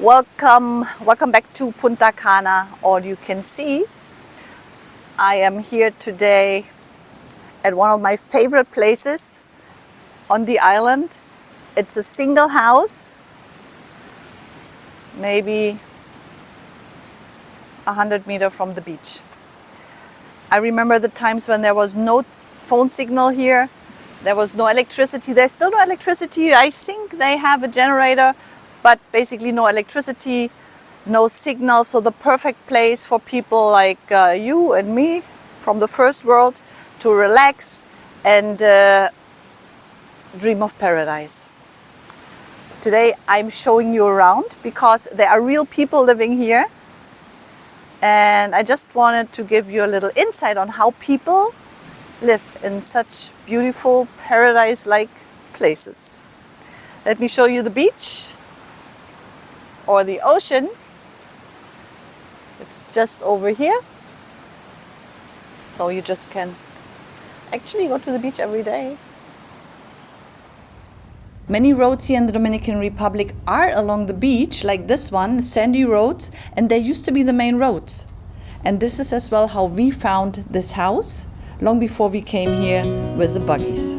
Welcome back to Punta Cana. All you can see, I am here today at one of my favorite places on the island. It's a single house, maybe 100 meters from the beach. I remember the times when there was no phone signal here, there was no electricity. There's still no electricity. I think they have a generator, but basically no electricity, no signal. So the perfect place for people like you and me from the first world to relax and dream of paradise. Today I'm showing you around because there are real people living here, and I just wanted to give you a little insight on how people live in such beautiful paradise-like places. Let me show you the beach or the ocean. It's just over here, so you just can actually go to the beach every day. Many roads here in the Dominican Republic are along the beach, like this one, sandy roads, and they used to be the main roads. And this is as well how we found this house long before we came here with the buggies.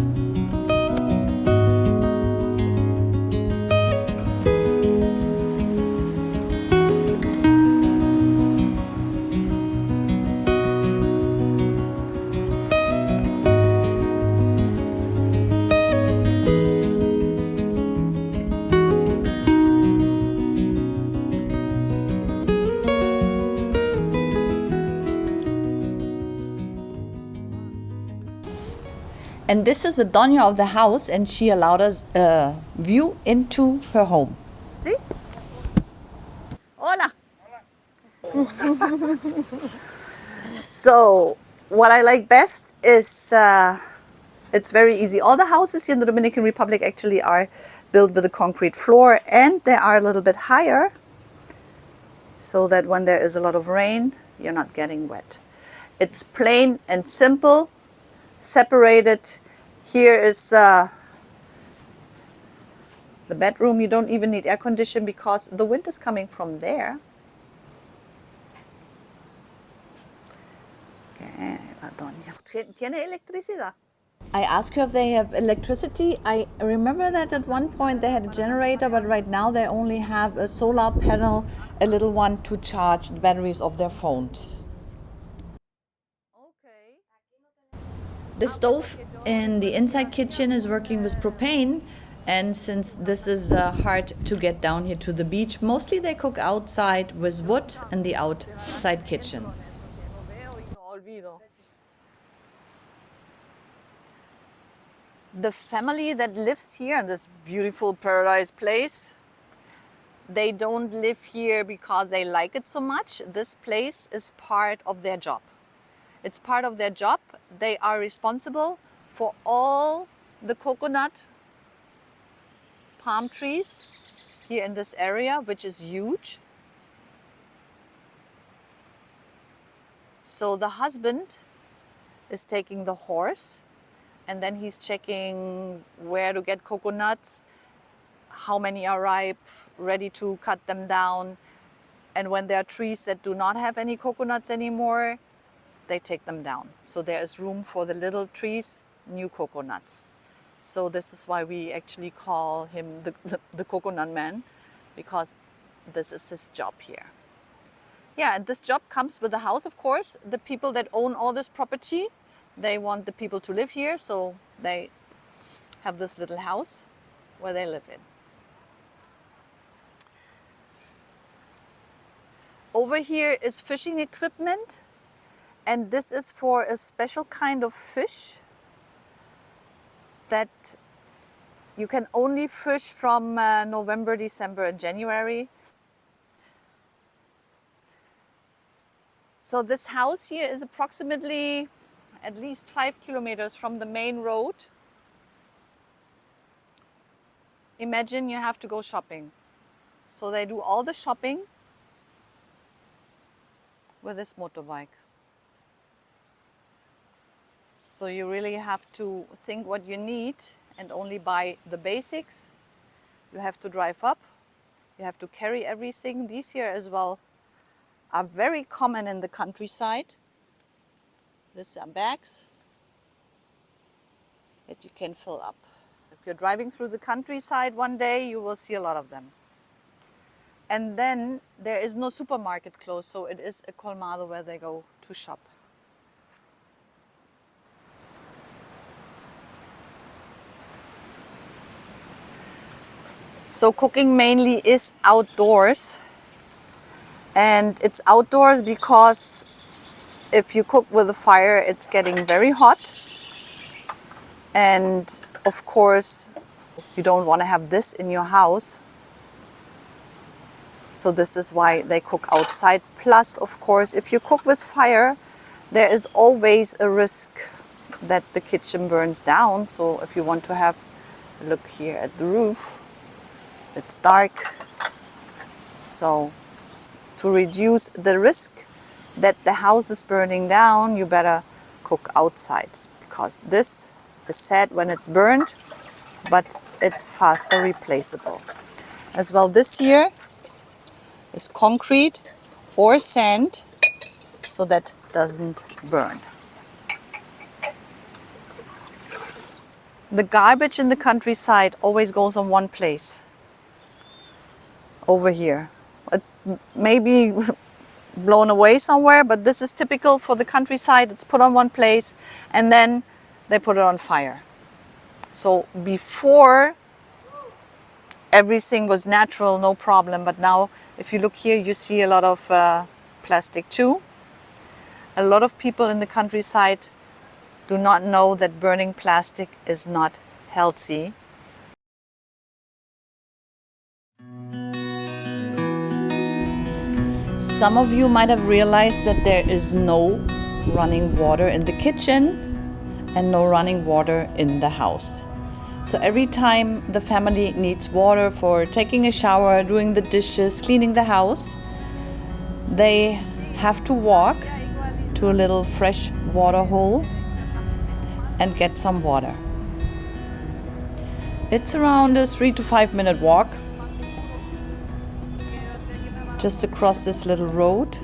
And this is the doña of the house, and she allowed us a view into her home. See? Hola! So, what I like best is it's very easy. All the houses here in the Dominican Republic actually are built with a concrete floor, and they are a little bit higher so that when there is a lot of rain, you're not getting wet. It's plain and simple. Separated. Here is the bedroom. You don't even need air conditioning because the wind is coming from there. Okay, la doña. ¿Tiene electricidad? I asked her if they have electricity. I remember that at one point they had a generator, but right now they only have a solar panel, a little one to charge the batteries of their phones. The stove in the inside kitchen is working with propane, and since this is hard to get down here to the beach, mostly they cook outside with wood in the outside kitchen. The family that lives here in this beautiful paradise place, they don't live here because they like it so much. This place is part of their job. It's part of their job. They are responsible for all the coconut palm trees here in this area, which is huge. So the husband is taking the horse, and then he's checking where to get coconuts, how many are ripe, ready to cut them down. And when there are trees that do not have any coconuts anymore, they take them down. So there is room for the little trees, new coconuts. So this is why we actually call him the coconut man, because this is his job here. Yeah, and this job comes with the house, of course. The people that own all this property, they want the people to live here, so they have this little house where they live in. Over here is fishing equipment. And this is for a special kind of fish that you can only fish from November, December, and January. So this house here is approximately at least 5 kilometers from the main road. Imagine you have to go shopping. So they do all the shopping with this motorbike. So you really have to think what you need and only buy the basics. You have to drive up You have to carry everything. These here as well are very common in the countryside. These are bags that you can fill up. If you're driving through the countryside one day, you will see a lot of them. And then there is no supermarket close, so it is a colmado where they go to shop. So cooking mainly is outdoors. And it's outdoors because if you cook with a fire, it's getting very hot. And of course, you don't want to have this in your house. So this is why they cook outside. Plus, of course, if you cook with fire, there is always a risk that the kitchen burns down. So if you want to have a look here at the roof, it's dark. So to reduce the risk that the house is burning down, you better cook outside, because this is sad when it's burned, but it's faster replaceable. As well, this here is concrete or sand, so that doesn't burn. The garbage in the countryside always goes on one place. Over here. It may be blown away somewhere, but this is typical for the countryside. It's put on one place and then they put it on fire. So before, everything was natural, no problem. But now, if you look here, you see a lot of plastic too. A lot of people in the countryside do not know that burning plastic is not healthy. Some of you might have realized that there is no running water in the kitchen and no running water in the house. So every time the family needs water for taking a shower, doing the dishes, cleaning the house, they have to walk to a little fresh water hole and get some water. It's around a 3 to 5 minute walk, just across this little road.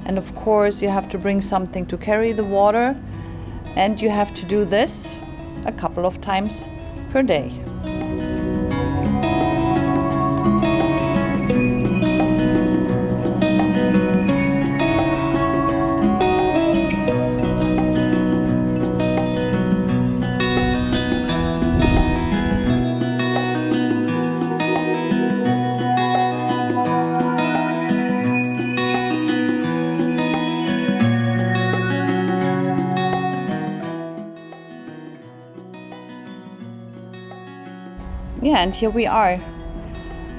And of course you have to bring something to carry the water, and you have to do this a couple of times per day. Yeah, and here we are.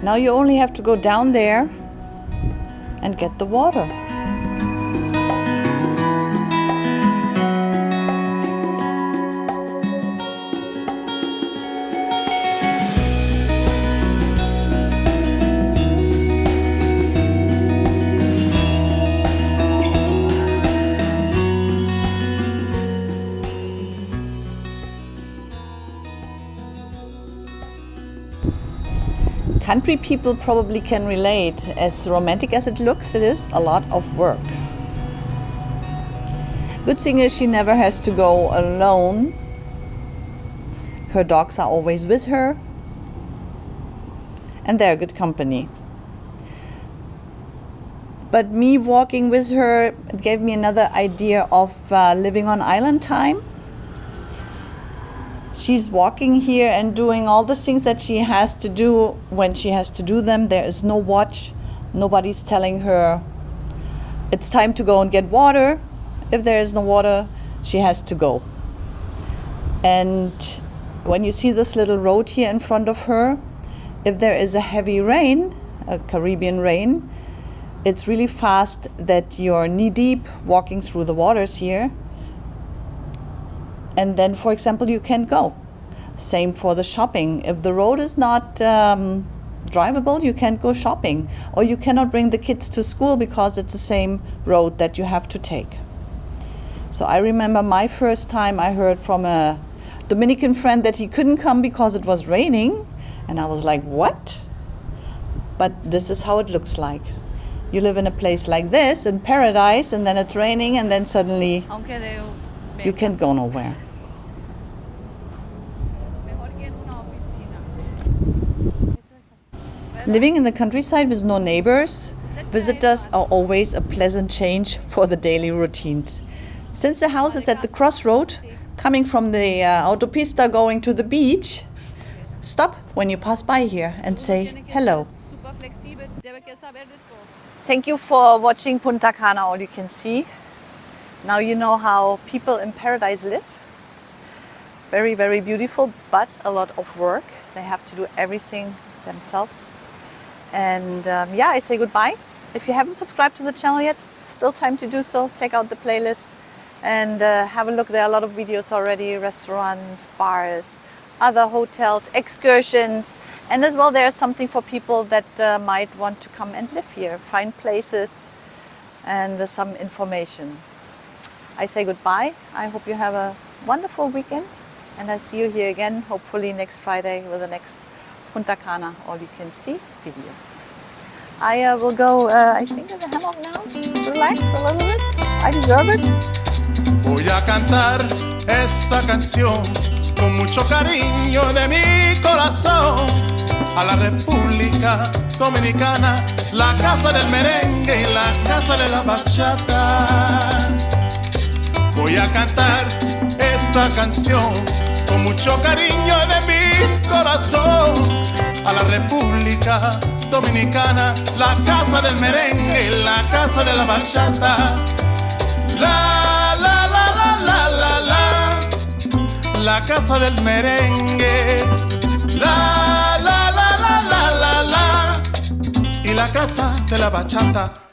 Now you only have to go down there and get the water. Country people probably can relate. As romantic as it looks, it is a lot of work. Good thing is she never has to go alone. Her dogs are always with her, and they're good company. But me walking with her, it gave me another idea of living on island time. She's walking here and doing all the things that she has to do when she has to do them. There is no watch. Nobody's telling her it's time to go and get water. If there is no water, she has to go. And when you see this little road here in front of her, if there is a heavy rain, a Caribbean rain, it's really fast that you're knee-deep walking through the waters here. And then, for example, you can't go. Same for the shopping. If the road is not drivable, you can't go shopping. Or you cannot bring the kids to school because it's the same road that you have to take. So I remember my first time I heard from a Dominican friend that he couldn't come because it was raining. And I was like, what? but this is how it looks like. You live in a place like this, in paradise, and then it's raining, and then suddenly you can't go nowhere. Living in the countryside with no neighbors, visitors are always a pleasant change for the daily routines. Since the house is at the crossroad, coming from the autopista going to the beach, stop when you pass by here and say hello. Thank you for watching Punta Cana, all you can see. Now you know how people in paradise live. Very, very beautiful, but a lot of work. They have to do everything themselves. And yeah, I say goodbye. If you haven't subscribed to the channel yet, still time to do so. Check out the playlist and have a look. There are a lot of videos already, restaurants, bars, other hotels, excursions. And as well, there's something for people that might want to come and live here, find places and some information. I say goodbye. I hope you have a wonderful weekend. And I see you here again, hopefully next Friday with the next Punta Cana all you can see video. I will go, I think, in the hammock now, relax a little bit. I deserve it. Voy a cantar esta canción con mucho cariño de mi corazón a la República Dominicana, la casa del merengue y la casa de la bachata. Voy a cantar esta canción con mucho cariño de mi corazón a la República Dominicana, la casa del merengue y la casa de la bachata. La la la la la la la, la casa del merengue. La la la la la la la, y la casa de la bachata.